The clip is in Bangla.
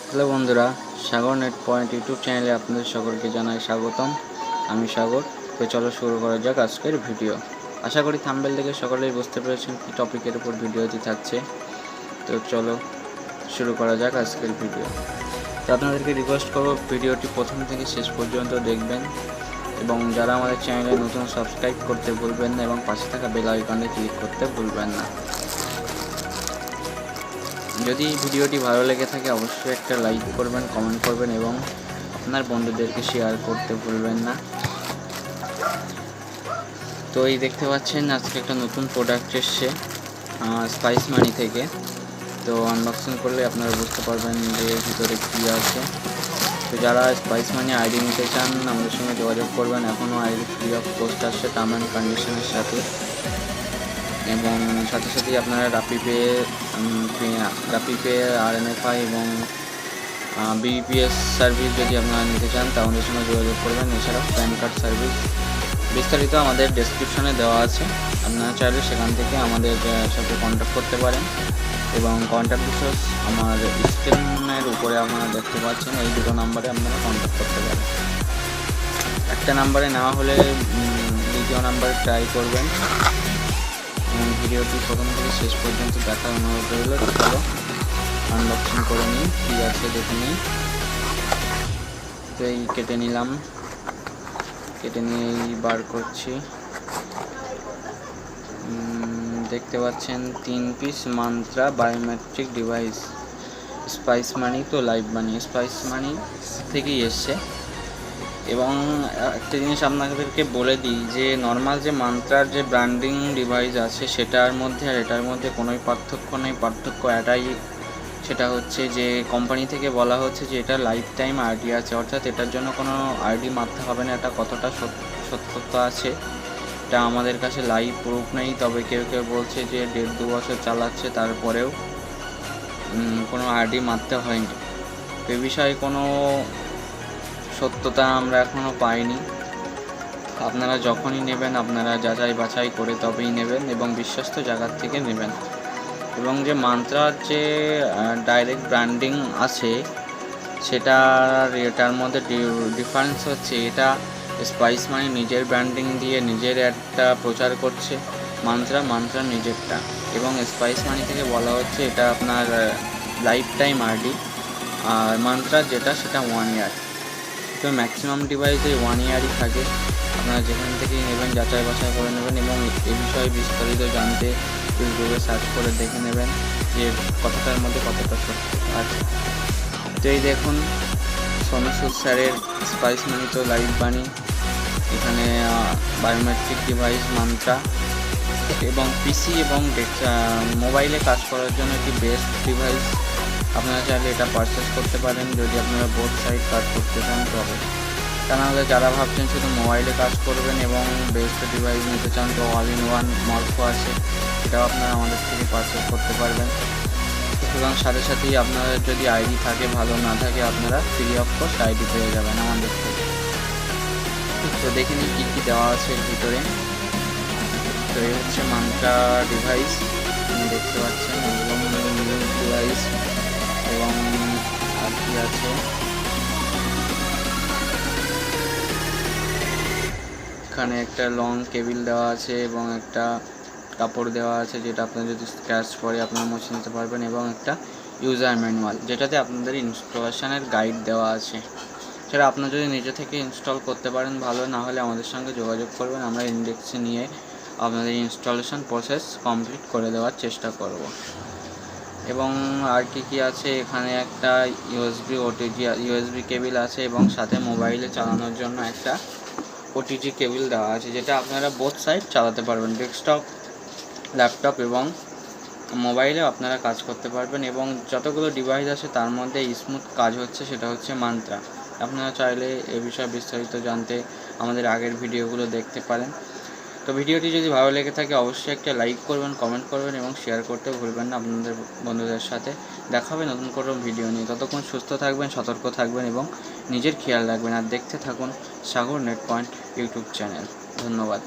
হ্যালো বন্ধুরা, সাগর নেট পয়েন্ট ইউটিউব চ্যানেলে আপনাদের সকলকে জানাই স্বাগতম। আমি সাগর। তো চলো শুরু করা যাক আজকের ভিডিও। আশা করি থাম্বনেল থেকে সকলেই বুঝতে পেরেছেন কী টপিকের উপর ভিডিওটি থাকছে। তো চলো শুরু করা যাক আজকের ভিডিও। তো আপনাদেরকে রিকোয়েস্ট করব ভিডিওটি প্রথম থেকে শেষ পর্যন্ত দেখবেন এবং যারা আমাদের চ্যানেলে নতুন সাবস্ক্রাইব করতে ভুলবেন না এবং পাশে থাকা বেল আইকনে ক্লিক করতে ভুলবেন না। যদি ভিডিওটি ভালো লেগে থাকে অবশ্যই একটা লাইক করবেন, কমেন্ট করবেন এবং আপনার বন্ধুদেরকে শেয়ার করতে ভুলবেন না। তো এই দেখতে পাচ্ছেন আজকে একটা নতুন প্রোডাক্ট এসছে স্পাইস মানি থেকে। তো আনবক্সিং করলে আপনারা বুঝতে পারবেন যে ভিতরে কী আছে। তো যারা স্পাইস মানি আইডি নিতে চান আমাদের সঙ্গে যোগাযোগ করবেন। এখনও আইডি ফ্রি অফ কস্ট আসছে টার্ম অ্যান্ড কন্ডিশনের সাথে, এবং সাথে সাথেই আপনারা রাপিপে, RNFI এবং BPS সার্ভিস যদি আপনারা নিতে চান তা আমাদের সঙ্গে যোগাযোগ করবেন। এছাড়াও প্যান কার্ড সার্ভিস বিস্তারিত আমাদের ডেসক্রিপশনে দেওয়া আছে, আপনারা চাইলে সেখান থেকে আমাদের সাথে কন্ট্যাক্ট করতে পারেন। এবং কন্ট্যাক্ট ডিটেলস আমার স্ক্রিনের উপরে আপনারা দেখতে পাচ্ছেন, এই দুটো নাম্বারে আপনারা কন্ট্যাক্ট করতে পারেন। একটা নাম্বারে নেওয়া হলে দ্বিতীয় নাম্বারে ট্রাই করবেন। ভিডিওটি প্রথম থেকে শেষ পর্যন্ত দেখার অনুরোধ রইল। চলো আনবক্সিং করে নিই, কী আছে দেখে নিই। তো এই কেটে নিলাম, কেটে নিয়েই বার করছি। দেখতে পাচ্ছেন 3 piece mantra biometric device spice মানি। তো লাইভ মানি স্পাইস মানি থেকেই এসছে। এবং একটা জিনিস আপনাদেরকে বলে দিই যে নর্মাল যে মান্ত্রার যে ব্র্যান্ডিং ডিভাইস আছে সেটার মধ্যে আর এটার মধ্যে কোনোই পার্থক্য নেই। পার্থক্য এটাই, সেটা হচ্ছে যে কোম্পানি থেকে বলা হচ্ছে যে এটা লাইফ টাইম আইডি আছে, অর্থাৎ এটার জন্য কোনো আইডি মারতে হবে না। এটা কতটা সত্যতা আছে এটা আমাদের কাছে লাইভ প্রুফ নেই, তবে কেউ কেউ বলছে যে 1.5-2 বছর চালাচ্ছে তারপরেও কোনো আইডি মারতে হয়নি। এ বিষয়ে কোনো সত্যতা আমরা এখনও পাইনি। আপনারা যখনই নেবেন আপনারা যাচাই বাছাই করে তবেই নেবেন এবং বিশ্বস্ত জায়গার থেকে নেবেন। এবং যে মান্ত্রার যে ডাইরেক্ট ব্র্যান্ডিং আছে সেটার এটার মধ্যে ডিফারেন্স হচ্ছে, এটা স্পাইস মানি নিজের ব্র্যান্ডিং দিয়ে নিজের একটা প্রচার করছে, মান্ত্রা নিজেরটা। এবং স্পাইস মানি থেকে বলা হচ্ছে এটা আপনার লাইফ টাইম আইডি, আর মান্ত্রা যেটা সেটা 1 ইয়ার। তো ম্যাক্সিমাম ডিভাইসে 1 ইয়ারই থাকে। আপনারা যেখান থেকেই নেবেন যাচাই বাছাই করে নেবেন এবং এ বিষয়ে বিস্তারিত জানতে ইউটিউবে সার্চ করে দেখে নেবেন যে কথাটার মধ্যে কতটা সত্য আছে। তো এই দেখুন সোমেশ্বর স্যারের স্পাইস মানি তো লাইভ বানি, এখানে বায়োমেট্রিক ডিভাইস মান্ত্রা এবং পিসি এবং মোবাইলে কাজ করার জন্য একটি বেস্ট ডিভাইস। আপনারা চাইলে এটা পারচেস করতে পারেন যদি আপনারা বোথ সাইড কাজ করতে চান তবে। তা নাহলে যারা ভাবছেন শুধু মোবাইলে কাজ করবেন এবং বেস্ট ডিভাইস নিতে চান তো অল ইন ওয়ান মর্ফো আছে, এটাও আপনারা আমাদের থেকে পারচেস করতে পারবেন। এবং সাথে সাথেই আপনাদের যদি আইডি থাকে, ভালো না থাকে আপনারা ফ্রি অফ কস্ট আইডি পেয়ে যাবেন আমাদের থেকে। তো দেখে নিই কী কী দেওয়া আছে এর ভিতরে। তো এই হচ্ছে মান্ত্রা ডিভাইস, দেখতে পাচ্ছেন একদম নিউ ডিভাইস। এবং আর কি আছে, এখানে একটা লং কেবিল দেওয়া আছে এবং একটা কাপড় দেওয়া আছে যেটা আপনার যদি স্ক্র্যাচ পরে আপনারা মুছে নিতে পারবেন, এবং একটা ইউজার ম্যানুয়াল যেটাতে আপনাদের ইনস্টলেশনের গাইড দেওয়া আছে। সেটা আপনার যদি নিজে থেকে ইনস্টল করতে পারেন ভালো, না হলে আমাদের সঙ্গে যোগাযোগ করবেন, আমরা ইন্ডেক্সে নিয়ে আপনাদের ইনস্টলেশন প্রসেস কমপ্লিট করে দেওয়ার চেষ্টা করব। এবং আর কি আছে, এখানে একটা ইউএসবি কেবিল আছে এবং সাথে মোবাইলে চালানোর জন্য একটা ওটিজি কেবিল দেওয়া আছে, যেটা আপনারা বোথ সাইড চালাতে পারবেন, ডেস্কটপ, ল্যাপটপ এবং মোবাইলে আপনারা কাজ করতে পারবেন। এবং যতগুলো ডিভাইস আছে তার মধ্যে স্মুথ কাজ হচ্ছে সেটা হচ্ছে মান্ত্রা। আপনারা চাইলে এ বিষয়ে বিস্তারিত জানতে আমাদের আগের ভিডিওগুলো দেখতে পারেন। তো ভিডিওটি যদি ভালো লেগে থাকে অবশ্যই একটা লাইক করবেন, কমেন্ট করবেন এবং শেয়ার করতে ভুলবেন না আপনাদের বন্ধুদের সাথে। দেখা হবে নতুন কোনো ভিডিও নিয়ে, ততক্ষণ সুস্থ থাকবেন, সতর্ক থাকবেন এবং নিজের খেয়াল রাখবেন। আর দেখতে থাকুন সাগর নেট পয়েন্ট ইউটিউব চ্যানেল। ধন্যবাদ।